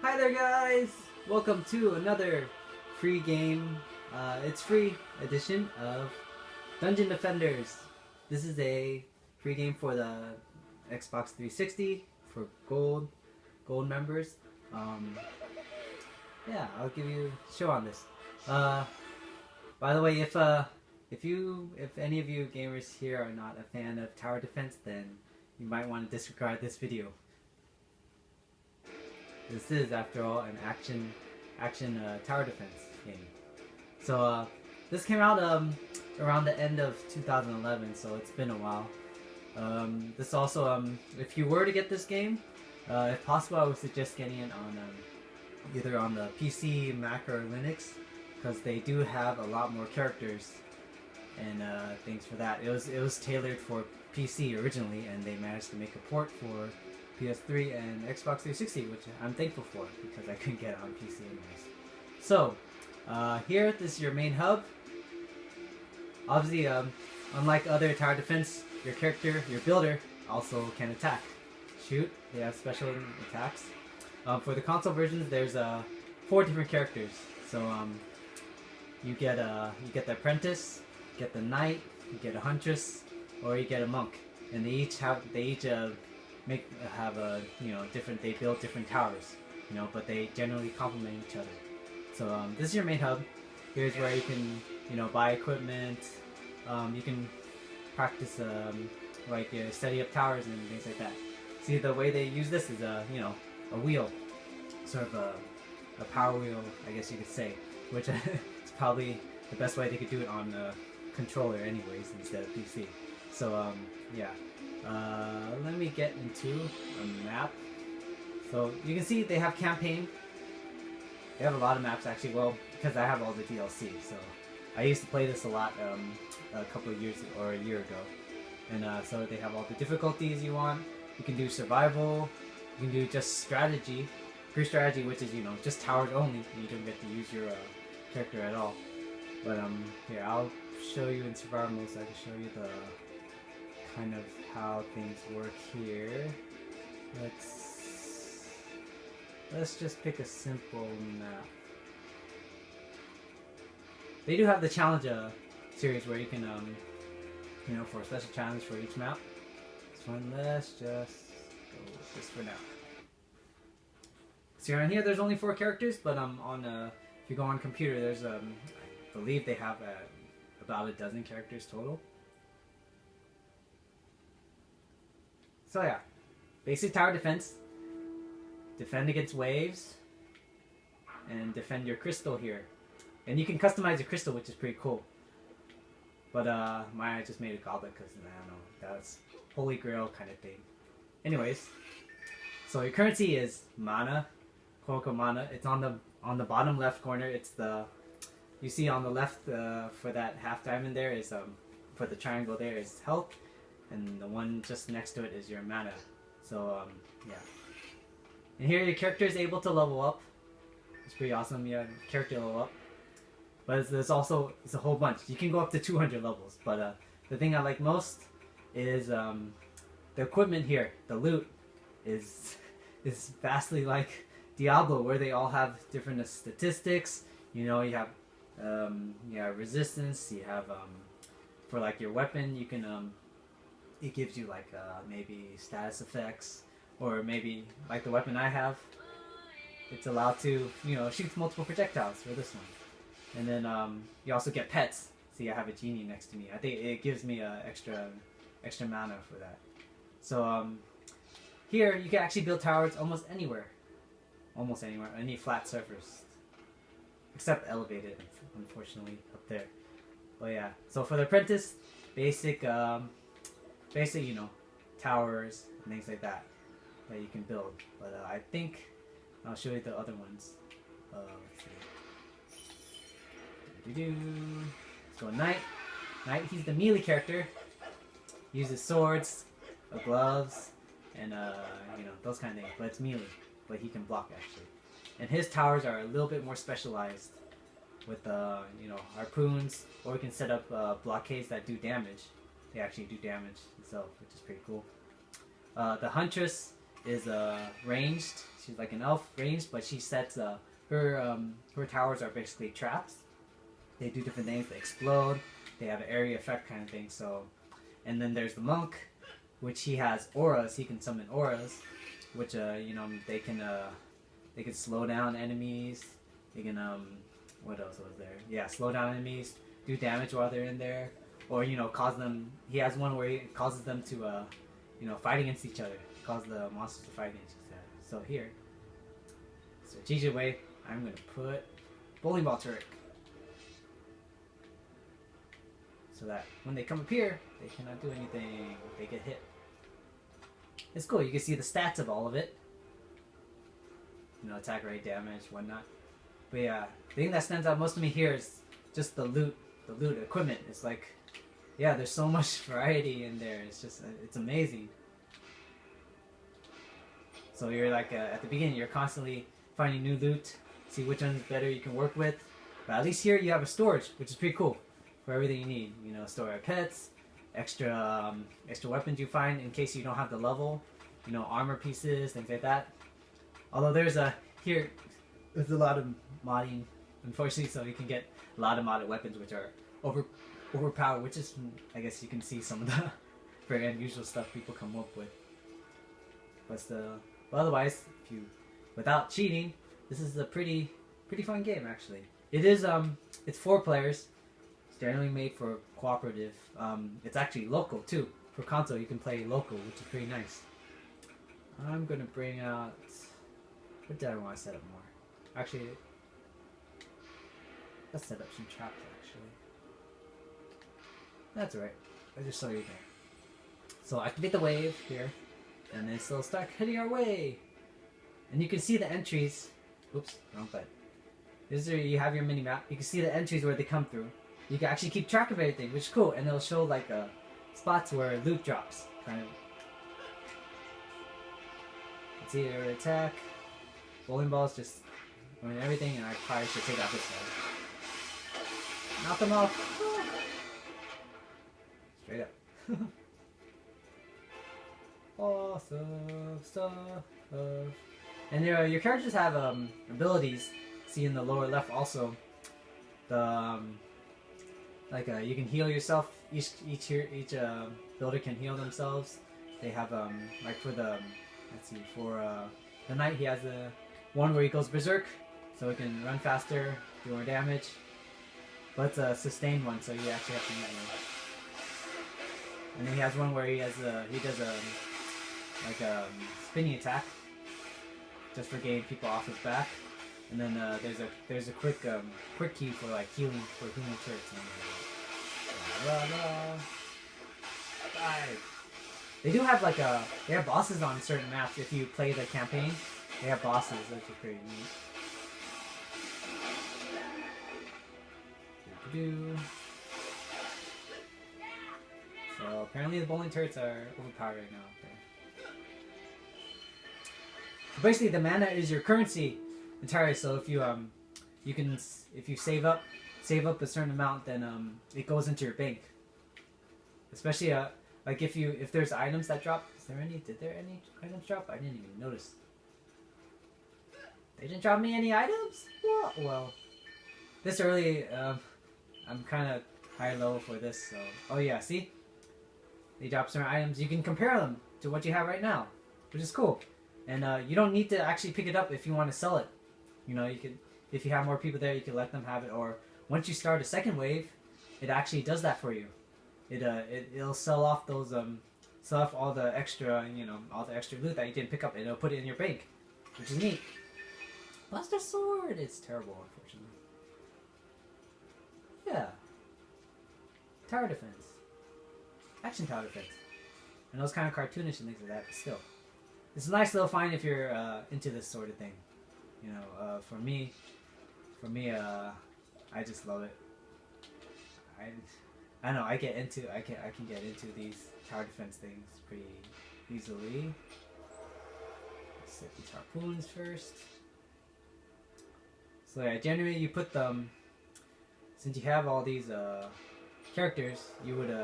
Hi there guys! Welcome to another free game. It's free edition of Dungeon Defenders. This is a free game for the Xbox 360 for gold members. Yeah, I'll give you a show on this. By the way, if any of you gamers here are not a fan of tower defense, then you might want to disregard this video. This is, after all, an action tower defense game. So this came out around the end of 2011, so it's been a while. This also, if you were to get this game, if possible, I would suggest getting it on either on the PC, Mac, or Linux, because they do have a lot more characters and things for that. It was tailored for PC originally, and they managed to make a port for PS3 and Xbox 360, which I'm thankful for because I couldn't get it on PC anyways. So, here, this is your main hub. Obviously, unlike other tower defense, your character, your builder, also can attack. Shoot, they have special attacks. For the console versions, there's 4 different characters. So, you get the apprentice, you get the knight, you get a huntress, or you get a monk, and they each they build different towers, but they generally complement each other. So this is your main hub. Here's where you can, buy equipment. You can practice like setting up towers and things like that. See, the way they use this is a wheel, sort of a power wheel, I guess you could say, which is probably the best way they could do it on a controller anyways instead of PC. So yeah. Let me get into a map. So you can see they have campaign. They have a lot of maps actually. Well, because I have all the DLC. So I used to play this a lot a couple of years or a year ago. And so they have all the difficulties you want. You can do survival. You can do just strategy. Pure strategy, which is just towers only. You don't get to use your character at all. But here, I'll show you in survival mode so I can show you the kind of how things work here. Let's just pick a simple map. They do have the challenge series where you can for a special challenge for each map. This one, let's just go with this for now. See, around here there's only 4 characters, but if you go on computer, there's I believe they have about a dozen characters total. So yeah, basic tower defense. Defend against waves, and defend your crystal here. And you can customize your crystal, which is pretty cool. But I just made a goblet because I don't know, that's holy grail kind of thing. Anyways, so your currency is mana, quote unquote mana. It's on the bottom left corner. It's you see on the left for that half diamond there is for the triangle there is health. And the one just next to it is your mana. So yeah. And here your character is able to level up. It's pretty awesome. Yeah, character level up. But it's a whole bunch. You can go up to 200 levels. But the thing I like most is the equipment here. The loot is vastly like Diablo, where they all have different statistics. You have resistance. You have for like your weapon, you can it gives you like maybe status effects, or maybe like the weapon I have, it's allowed to shoot multiple projectiles for this one. And then you also get pets. See, I have a genie next to me. I think it gives me extra mana for that. So here you can actually build towers almost anywhere, any flat surface, except elevated, unfortunately, up there. But yeah, so for the apprentice, basic towers and things like that you can build. But I think I'll show you the other ones. Let's see. So Knight, he's the melee character. He uses swords, gloves, and those kind of things. But it's melee, but he can block actually. And his towers are a little bit more specialized with harpoons, or we can set up blockades that do damage. They actually do damage itself, which is pretty cool. The huntress is ranged. She's like an elf ranged, but she sets her towers are basically traps. They do different things. They explode. They have an area effect kind of thing. So, and then there's the monk, which he has auras. He can summon auras, which you know, they can slow down enemies. They can what else was there? Yeah, slow down enemies, do damage while they're in there, or you know, cause them. He has one where he causes them to you know, fight against each other. Cause the monsters to fight against each other. So here, strategic way, I'm gonna put bowling ball turret. So that when they come up here, they cannot do anything. They get hit. It's cool. You can see the stats of all of it. You know, attack rate, damage, whatnot. But yeah, the thing that stands out most to me here is just the loot equipment. It's like, yeah, there's so much variety in there. It's just, it's amazing. So you're like, at the beginning, you're constantly finding new loot, see which one's better you can work with. But at least here you have a storage, which is pretty cool. For everything you need, you know, store your pets, extra weapons you find in case you don't have the level, you know, armor pieces, things like that. Although there's a lot of modding, unfortunately, so you can get a lot of modded weapons which are overpowered, which is, I guess you can see some of the very unusual stuff people come up with. But otherwise, without cheating, this is a pretty fun game actually. It is it's 4 players. Generally made for cooperative. It's actually local too. For console, you can play local, which is pretty nice. I'm gonna bring out. What did I want to set up more? Actually, let's set up some traps. Actually, that's alright. I'll just show you there. So activate the wave here, and then it'll start heading our way. And you can see the entries. Oops, wrong button. This is where you have your mini map. You can see the entries where they come through. You can actually keep track of everything, which is cool, and it'll show like spots where loot drops, kind of. Let's see their attack. Bowling balls just doing everything, and I probably should take out this one. Knock them off. Straight up. Awesome stuff. And your characters have abilities. See in the lower left also. The you can heal yourself. Each builder can heal themselves. They have like for the let's see, for the knight, he has a one where he goes berserk, so he can run faster, do more damage. But it's a sustained one, so you actually have to use it. And then he has one where he does a spinning attack, just for getting people off his back. And then there's a quick key for like healing turrets. They do have they have bosses on certain maps. If you play the campaign, they have bosses, which is pretty neat. So apparently the bowling turrets are overpowered right now. Okay. Basically, the mana is your currency entirely. So if you if you save up a certain amount, then it goes into your bank. Especially like if there's items that drop. Did there any items drop? I didn't even notice. They didn't drop me any items? Well, this early, I'm kind of high level for this, so. Oh yeah, see? They drop certain items. You can compare them to what you have right now, which is cool. And you don't need to actually pick it up if you want to sell it. You know, you could, if you have more people there, you can let them have it. Or once you start a second wave, it actually does that for you. It'll sell off those sell off all the extra, all the extra loot that you didn't pick up, and it'll put it in your bank, which is neat. Buster Sword! It's terrible, unfortunately. Yeah. Tower defense. Action tower defense. And those kind of cartoonish and things like that, but still. It's a nice little find if you're into this sort of thing. For me, I just love it. I know I can get into these tower defense things pretty easily. Let's set these harpoons first. So yeah, generally you put them, since you have all these characters, you would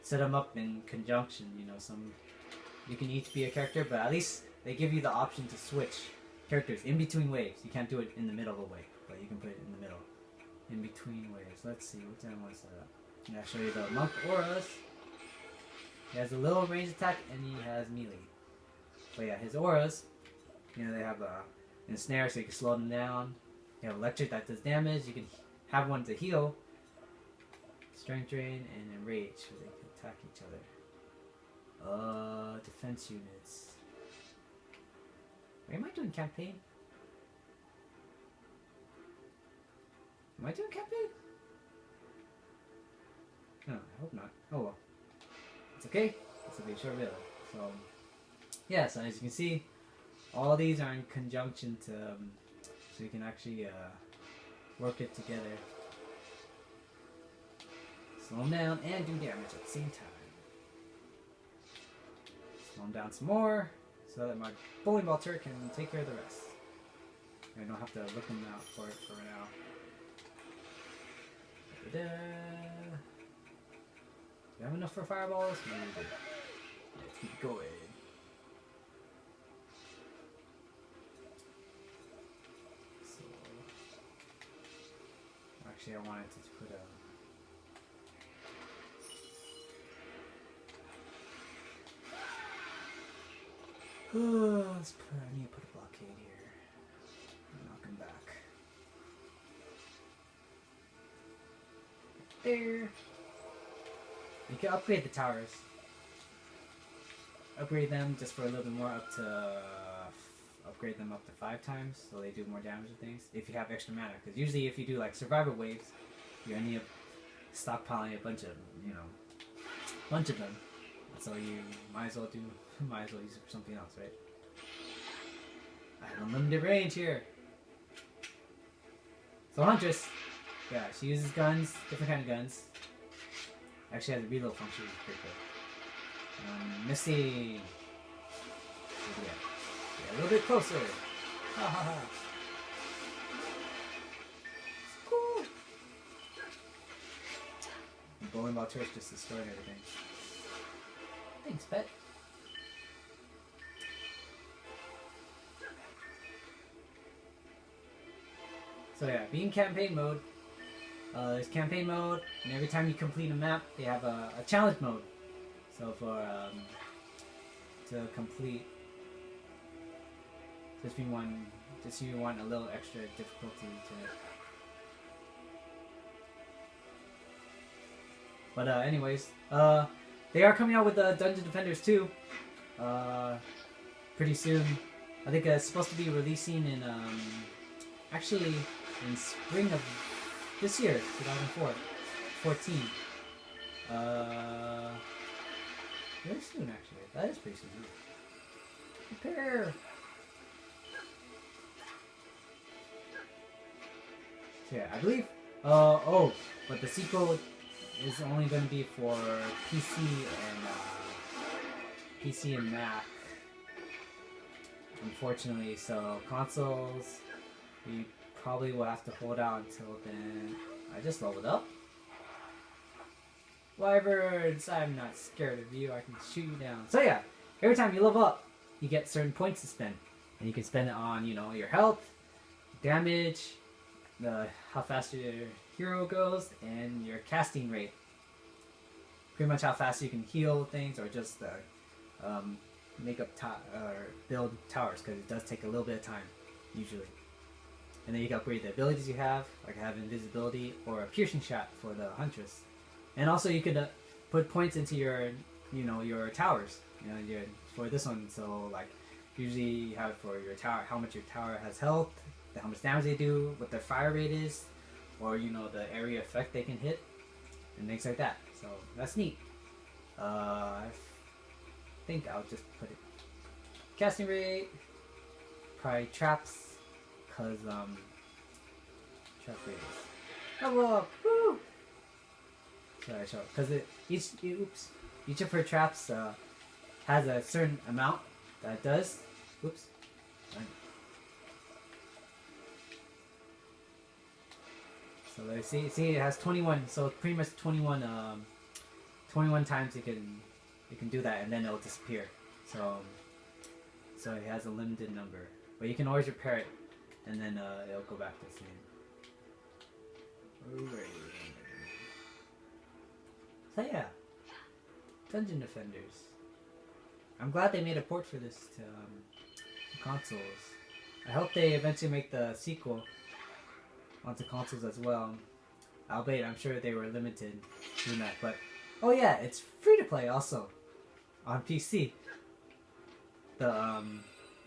set them up in conjunction. You can each be a character, but at least they give you the option to switch characters in between waves. You can't do it in the middle of a wave, but you can put it in the middle. In between waves. Let's see, what time was that? I'll show you the monk auras. He has a little range attack and he has melee. But yeah, his auras, you know, they have a ensnare so you can slow them down. You have electric that does damage. You can have one to heal. Strength drain and enrage so they can attack each other. Defense units. Wait, am I doing campaign? Am I doing campaign? No, I hope not. Oh well. It's okay. This will be a short video. So, yeah, so as you can see, all these are in conjunction to, so you can actually work it together. Slow them down and do damage at the same time. Slow them down some more so that my bowling ball turret can take care of the rest. I don't have to look them out for it for now. Do you have enough for fireballs? Maybe we do. Let's keep going. So, actually, I wanted to put a. I need to put a blockade here. Knock him back. There. You can upgrade the towers. Upgrade them just for a little bit more, upgrade them up to 5 times, so they do more damage and things. If you have extra mana, because usually if you do like survivor waves, you end up stockpiling a bunch of, bunch of them. So you might as well use it for something else, right? I have unlimited range here. So Huntress, yeah, she uses guns, different kind of guns. Actually has a reload function, which is pretty cool. Missy. Yeah, a little bit closer. Ha ha ha. It's cool. The bowling ball turret just destroyed everything. Thanks, pet. So yeah, being campaign mode. There's campaign mode, and every time you complete a map, they have a challenge mode. So for to complete, just you want a little extra difficulty to it. But anyways, they are coming out with the Dungeon Defenders 2 pretty soon. I think it's supposed to be releasing in actually in spring of this year, 2014. Very soon, actually. That is pretty soon. Prepare. So yeah, I believe. But the sequel is only going to be for PC and Mac. Unfortunately, so consoles, we probably will have to hold out until then. I just leveled up. Wyverns, I'm not scared of you. I can shoot you down. So yeah, every time you level up, you get certain points to spend, and you can spend it on your health, damage, how fast your hero goes, and your casting rate. Pretty much how fast you can heal things, or just make up or build towers, because it does take a little bit of time usually. And then you can upgrade the abilities you have, like I have invisibility or a piercing shot for the Huntress. And also you could put points into your, your towers, for this one. So like usually you have for your tower, how much your tower has health, how much damage they do, what their fire rate is, or the area effect they can hit, and things like that. So that's neat. I think I'll just put it casting rate, probably traps. Cause trap rate is level up. Woo! Sorry, show because each of her traps has a certain amount that it does. Oops. So let's see it has 21. So pretty much 21 times you can do that, and then it'll disappear. So so it has a limited number. But you can always repair it, and then it'll go back to the same. So yeah, Dungeon Defenders. I'm glad they made a port for this to consoles. I hope they eventually make the sequel onto consoles as well. Albeit, I'm sure they were limited doing that. But oh yeah, it's free to play also on PC. The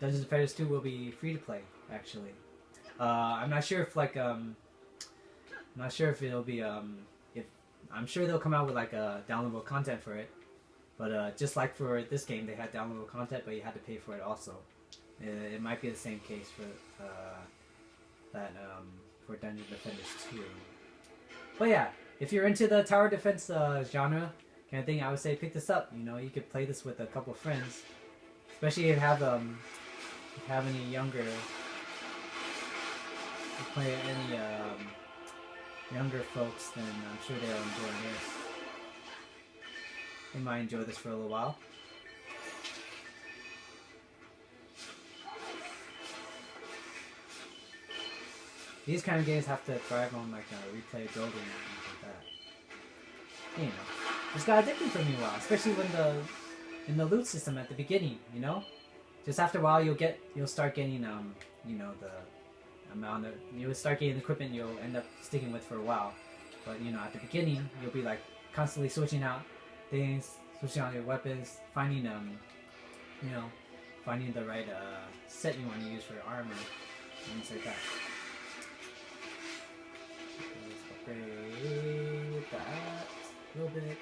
Dungeons and Defenders 2 will be free to play actually. I'm not sure if like I'm not sure if it'll be if I'm sure they'll come out with like downloadable content for it. But just like for this game, they had downloadable content, but you had to pay for it also. It might be the same case for for Dungeon Defenders 2. But yeah, if you're into the tower defense genre kind of thing, I would say pick this up. You know, you could play this with a couple friends, especially if you have any younger. If you play any younger folks, then I'm sure they'll enjoy this. They might enjoy this for a little while. These kind of games have to thrive on like replay building and things like that. You know, it's got addicting for me a while, especially when in the loot system at the beginning. You know, just after a while you'll start getting you know the amount of you'll start getting equipment you'll end up sticking with for a while. But you know, at the beginning you'll be like constantly switching out things, switching out your weapons, finding you know, finding the right set you want to use for your armor, things like that. Let's upgrade that a little bit.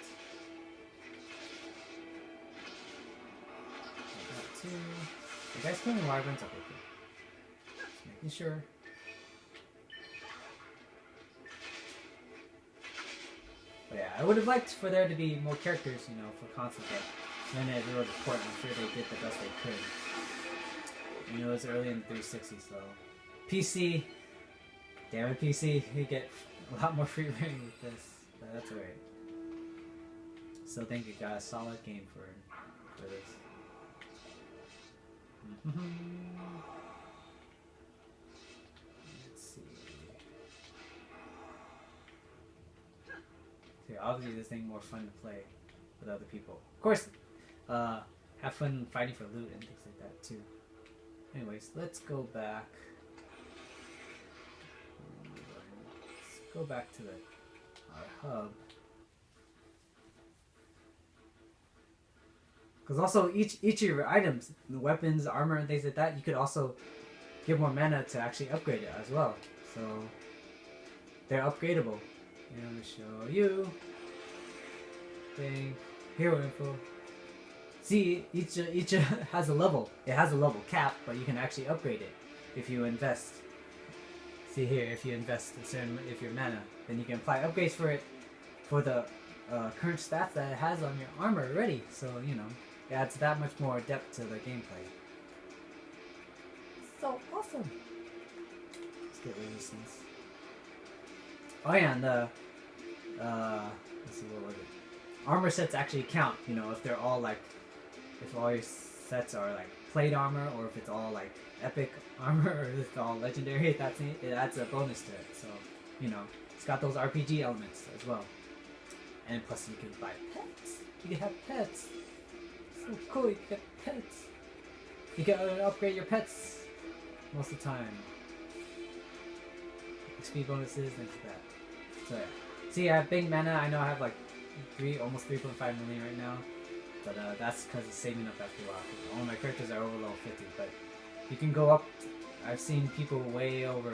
Like that too. You guys killing wyverns? Okay, cool. Just making sure. But yeah, I would have liked for there to be more characters, you know, for console, but then it really important. I'm sure they did the best they could. You know, it was early in the 360, so PC, damn it, PC, you get a lot more free reign with this, but that's alright. So thank you guys, solid game for this. Let's see. Obviously this thing more fun to play with other people. Of course, have fun fighting for loot and things like that too. Anyways, let's go back. Let's go back to our hub. Because also each of your items, the weapons, armor, and things like that, you could also get more mana to actually upgrade it as well. So they're upgradable. And I'm gonna show you thing hero info. See, each has a level. It has a level cap, but you can actually upgrade it if you invest. See here, if you invest a certain, if your mana, then you can apply upgrades for it for the current stats that it has on your armor already. So you know, it adds that much more depth to the gameplay. So awesome. Let's get rid of these things. Oh yeah, and let's see, what was it? Armor sets actually count, you know, if they're all like, if all your sets are like plate armor, or if it's all like epic armor, or if it's all legendary, it adds a bonus to it. So, you know, it's got those RPG elements as well. And plus you can buy pets. You can have pets. So cool, you can get pets. You can upgrade your pets most of the time. XP bonuses, things like that. So yeah. See, I have big mana. I know I have like almost 3.5 million right now, but that's because it's saving up after a while. All my characters are over level 50, but you can go up. I've seen people way over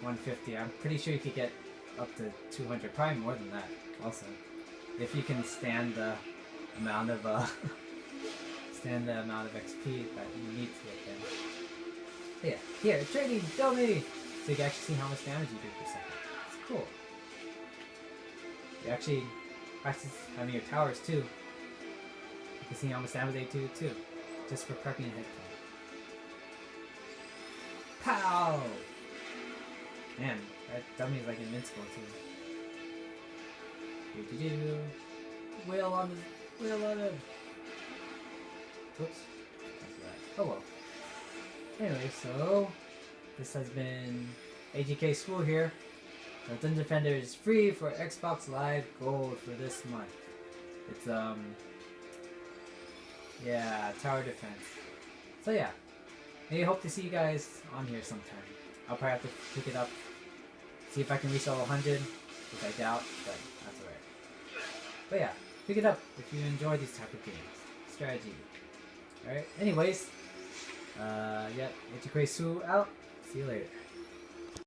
150. I'm pretty sure you could get up to 200, probably more than that. Also, if you can stand the amount of XP that you need to get there. Yeah, here, trading, donating, so you can actually see how much damage you do per second. It's cool. You actually practice having your towers too. You can see how much damage they do too, just for prepping ahead of time. Pow! Man, that dummy is like invincible too. Do. Wheel on him. Whoops. That's right. Oh well. Anyway, so this has been AGK Swoo here. The Dungeon Defender is free for Xbox Live Gold for this month. It's yeah, tower defense. So yeah, maybe hope to see you guys on here sometime. I'll probably have to pick it up, see if I can reach all 100, which I doubt, but that's alright. But yeah, pick it up if you enjoy these type of games. Strategy. Alright, anyways, yeah, AGK Swoo out. See you later.